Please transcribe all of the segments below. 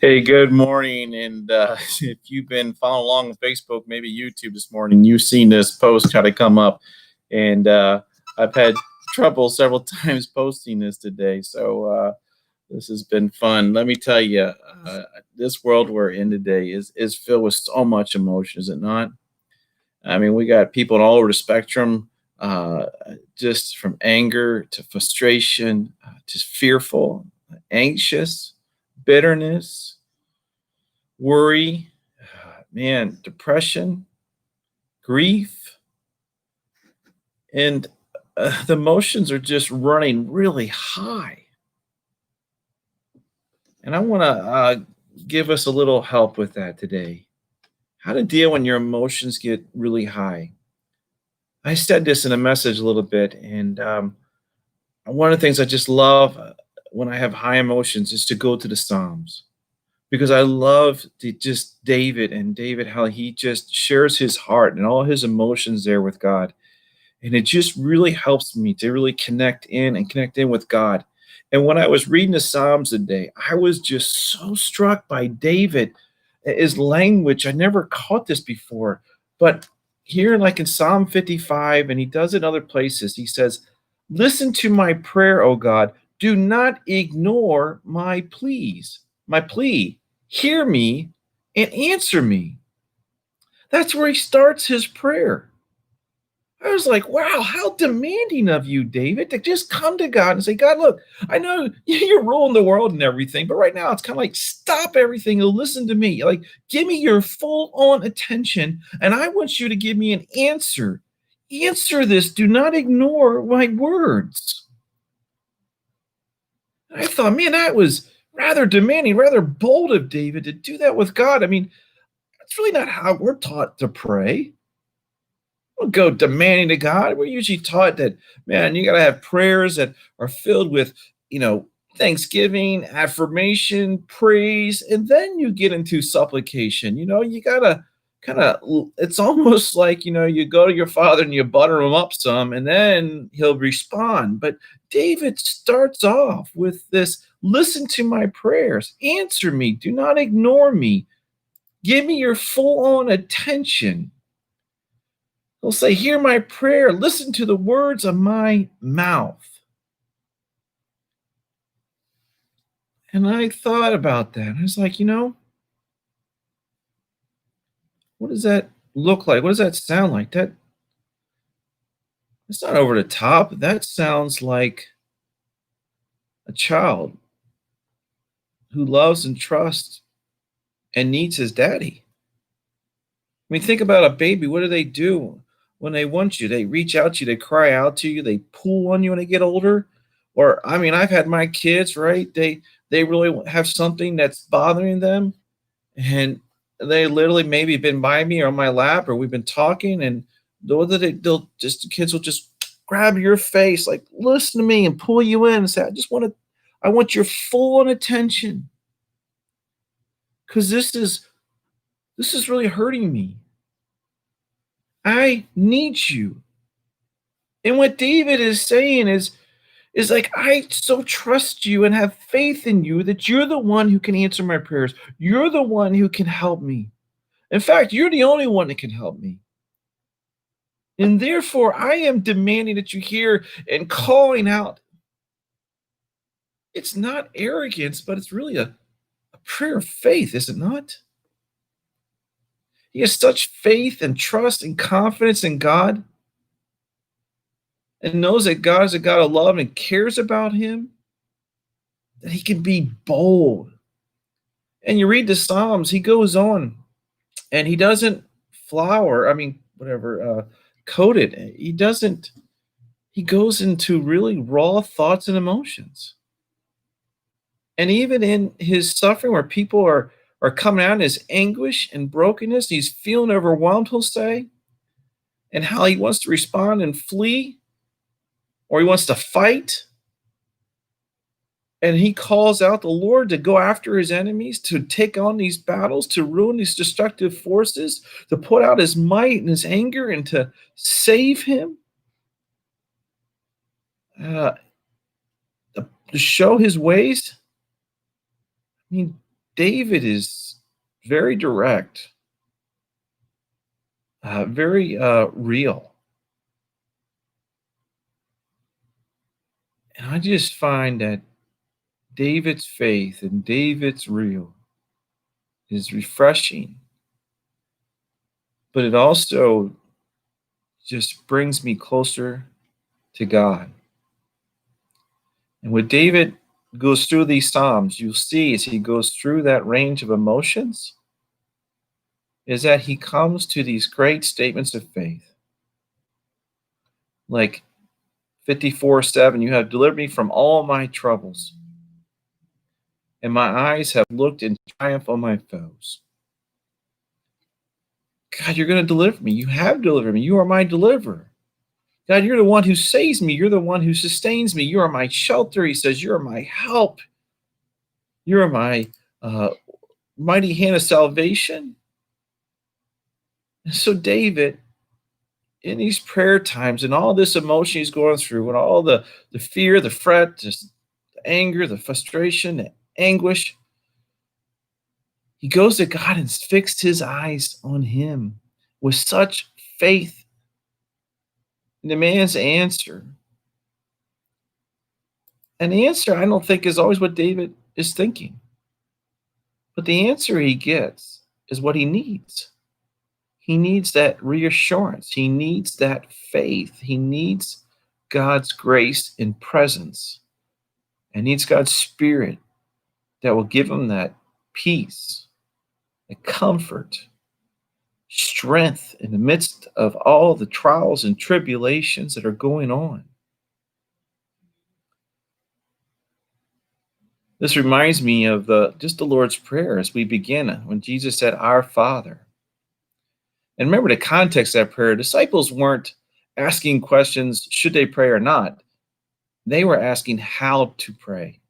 Hey, good morning. And if you've been following along on Facebook, maybe YouTube this morning, you've seen this post try to come up. And I've had trouble several times posting this today. So this has been fun. Let me tell you, this world we're in today is filled with so much emotion, is it not? I mean, we got people all over the spectrum, uh, just from anger to frustration, to fearful, anxious, bitterness, worry, man, depression, grief, and the emotions are just running really high. And I want to give us a little help with that today. How to deal when your emotions get really high. I said this in a message a little bit, and one of the things I just love when I have high emotions is to go to the Psalms because I love just David and David, how he just shares his heart and all his emotions there with God. And it just really helps me to really connect in with God. And when I was reading the Psalms today, I was just so struck by David, his language. I never caught this before, but here, like in Psalm 55, and he does it in other places, he says, "Listen to my prayer, O God. Do not ignore my pleas, my plea. Hear me and answer me." That's where he starts his prayer. I was like, wow, how demanding of you, David, to just come to God and say, God, look, I know you're ruling the world and everything, but right now it's kind of like stop everything and listen to me. Like, give me your full on attention, and I want you to give me an answer. Answer this. Do not ignore my words. And I thought, man, that was rather demanding, rather bold of David to do that with God. I mean, that's really not how we're taught to pray. Don't go demanding to God. We're usually taught that, man, you got to have prayers that are filled with, you know, thanksgiving, affirmation, praise, and then you get into supplication. You got to it's almost like, you go to your father and you butter him up some, and then he'll respond. But David starts off with this: listen to my prayers, answer me, do not ignore me, give me your full on attention. He'll say, hear my prayer, listen to the words of my mouth. And I thought about that. I was like, what does that look like? What does that sound like? That's not over the top. That sounds like a child who loves and trusts and needs his daddy. I mean, think about a baby. What do when they want you? They reach out to you, they cry out to you, they pull on you when they get older. Or I mean, I've had my kids, right? They really have something that's bothering them, and they literally maybe been by me or on my lap, or we've been talking, and they'll just the kids will just grab your face, like listen to me, and pull you in and say, I want your full on attention because this is really hurting me. I need you. And what David is saying is like, I so trust you and have faith in you that you're the one who can answer my prayers. You're the one who can help me. In fact, you're the only one that can help me. And therefore, I am demanding that you hear and calling out. It's not arrogance, but it's really a prayer of faith, is it not? He has such faith and trust and confidence in God and knows that God is a God of love and cares about him, that he can be bold. And you read the Psalms, he goes on and he doesn't coat it. He goes into really raw thoughts and emotions. And even in his suffering, where people are coming out in his anguish and brokenness, he's feeling overwhelmed, he'll say, and how he wants to respond and flee, or he wants to fight. And he calls out the Lord to go after his enemies, to take on these battles, to ruin these destructive forces, to put out his might and his anger, and to save him, uh, to show his ways. I mean, David is very direct, very real. And I just find that David's faith and David's real is refreshing, but it also just brings me closer to God. And when David goes through these Psalms, you'll see as he goes through that range of emotions, is that he comes to these great statements of faith. Like 54:7, you have delivered me from all my troubles, and my eyes have looked in triumph on my foes. God, you're going to deliver me. You have delivered me. You are my deliverer. God, you're the one who saves me. You're the one who sustains me. You are my shelter. He says, you are my help. You are my uh, mighty hand of salvation. And so, David, in these prayer times and all this emotion he's going through, and all the fear, the fret, the anger, the frustration, the anguish, he goes to God and fixed his eyes on him with such faith in the man's answer. And the answer, I don't think, is always what David is thinking. But the answer he gets is what he needs. He needs that reassurance. He needs that faith. He needs God's grace and presence. And needs God's spirit that will give him that peace, that comfort, strength in the midst of all the trials and tribulations that are going on. This reminds me of the Lord's Prayer as we begin when Jesus said, "Our Father." And remember the context of that prayer. Disciples weren't asking questions, should they pray or not? They were asking how to pray.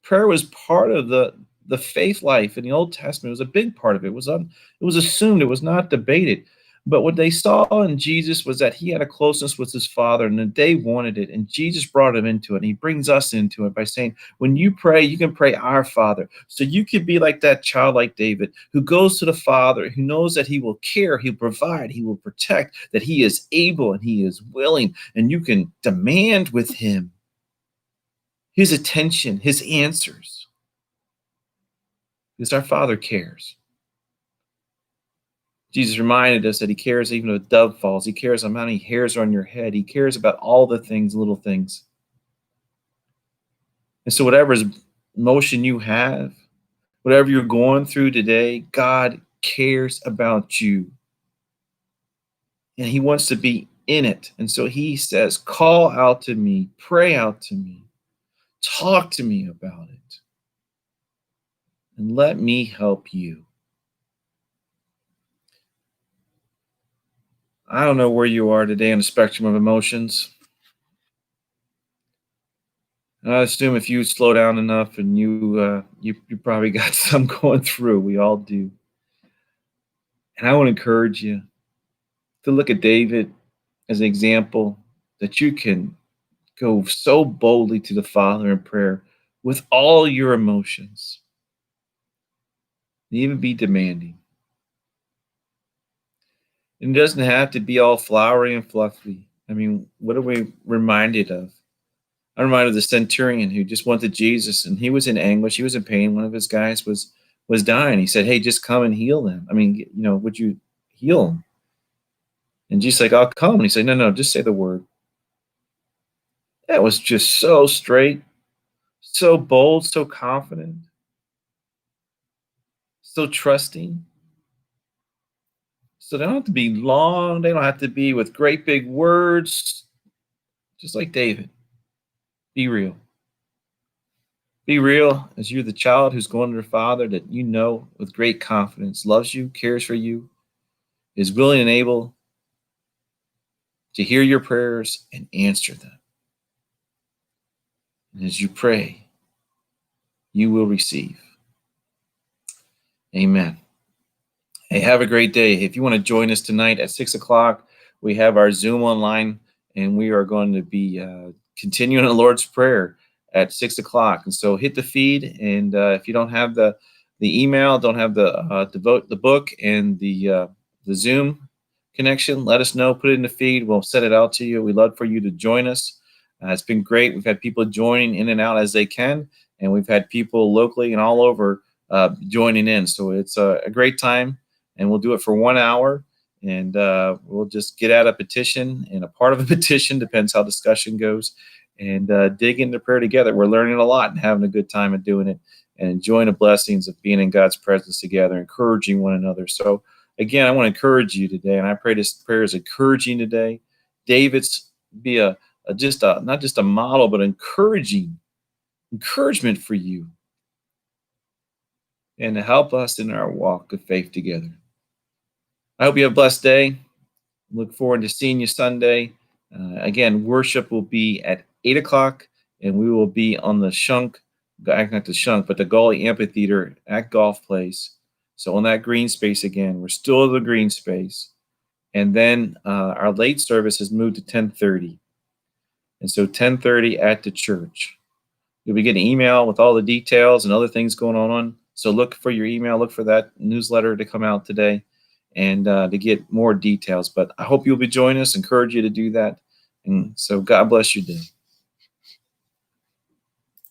Prayer was part of the faith life in the Old Testament. It was a big part of it. It was assumed. It was not debated. But what they saw in Jesus was that he had a closeness with his Father, and that they wanted it, and Jesus brought him into it. And he brings us into it by saying, when you pray, you can pray our Father. So you could be like that child, like David, who goes to the Father, who knows that he will care, he'll provide, he will protect, that he is able and he is willing, and you can demand with him his attention, his answers, because our Father cares. Jesus reminded us that he cares even if a dove falls. He cares how many hairs are on your head. He cares about all the things, little things. And so whatever emotion you have, whatever you're going through today, God cares about you. And he wants to be in it. And so he says, call out to me, pray out to me, talk to me about it, and let me help you. I don't know where you are today on the spectrum of emotions. I assume if you slow down enough and you probably got some going through. We all do. And I want to encourage you to look at David as an example that you can go so boldly to the Father in prayer with all your emotions, and even be demanding. It doesn't have to be all flowery and fluffy. I mean, what are we reminded of? I'm reminded of the centurion who just went to Jesus, and he was in anguish. He was in pain. One of his guys was dying. He said, "Hey, just come and heal them. I mean, would you heal him?" And Jesus like, "I'll come." And he said, "No, just say the word." That was just so straight, so bold, so confident, so trusting. So they don't have to be long. They don't have to be with great big words. Just like David, be real. Be real as you're the child who's going to the Father that you know with great confidence loves you, cares for you, is willing and able to hear your prayers and answer them. And as you pray, you will receive. Amen. Hey, have a great day. If you want to join us tonight at 6 o'clock, we have our Zoom online, and we are going to be continuing the Lord's Prayer at 6 o'clock. And so hit the feed. And if you don't have the email, don't have the book and the Zoom connection, let us know. Put it in the feed. We'll set it out to you. We'd love for you to join us. It's been great. We've had people joining in and out as they can, and we've had people locally and all over joining in. So it's a great time, and we'll do it for 1 hour. And we'll just get out a petition, and a part of a petition depends how discussion goes, and dig into prayer together. We're learning a lot and having a good time at doing it, and enjoying the blessings of being in God's presence together, encouraging one another. So again, I want to encourage you today, and I pray this prayer is encouraging today. David's be not just a model, but encouragement for you, and to help us in our walk of faith together. I hope you have a blessed day. Look forward to seeing you Sunday. Again, worship will be at 8 o'clock, and we will be on the Shunk, not the Shunk, but the Gully Amphitheater at Golf Place. So on that green space again, we're still in the green space. And then our late service has moved to 10:30. And so 10:30 at the church. You'll be getting an email with all the details and other things going on. So look for your email, look for that newsletter to come out today, and to get more details. But I hope you'll be joining us, encourage you to do that. And so God bless your day.